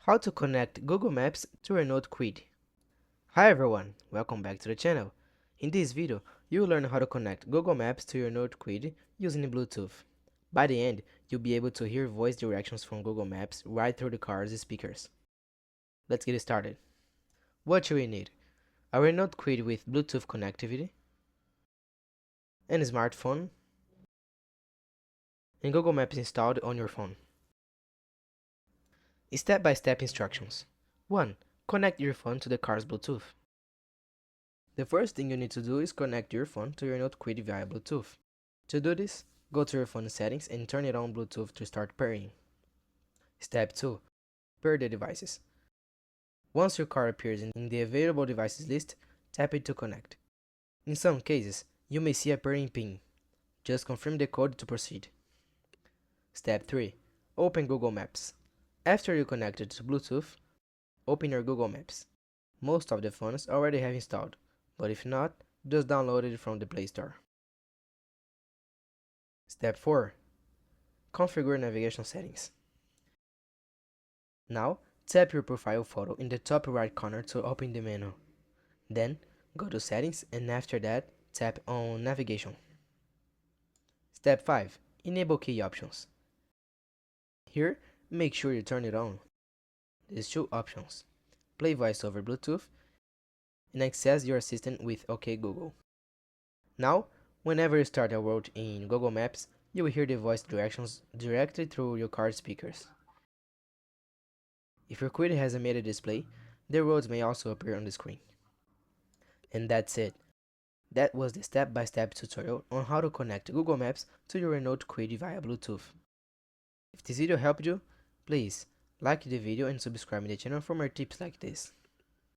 How to connect Google Maps to Renault Kwid. Hi everyone, welcome back to the channel. In this video, you will learn how to connect Google Maps to your Renault Kwid using Bluetooth. By the end, you'll be able to hear voice directions from Google Maps right through the car's speakers. Let's get started. What you will need: a Renault Kwid with Bluetooth connectivity, and a smartphone, and Google Maps installed on your phone. Step-by-step instructions. 1. Connect your phone to the car's Bluetooth. The first thing you need to do is connect your phone to your Renault Kwid via Bluetooth. To do this, go to your phone settings and turn it on Bluetooth to start pairing. Step 2. Pair the devices. Once your car appears in the available devices list, tap it to connect. In some cases, you may see a pairing pin. Just confirm the code to proceed. Step 3. Open Google Maps. After you connect it to Bluetooth, open your Google Maps. Most of the phones already have installed, but if not, just download it from the Play Store. Step 4. Configure navigation settings. Now, tap your profile photo in the top right corner to open the menu. Then, go to Settings and after that, tap on Navigation. Step 5. Enable key options. Here, make sure you turn it on. There's two options: play voice over Bluetooth and access your assistant with OK Google. Now, whenever you start a route in Google Maps, you will hear the voice directions directly through your car's speakers. If your Kwid has a media display, the roads may also appear on the screen. And that's it. That was the step-by-step tutorial on how to connect Google Maps to your Renault Kwid via Bluetooth. If this video helped you, please like the video and subscribe to the channel for more tips like this.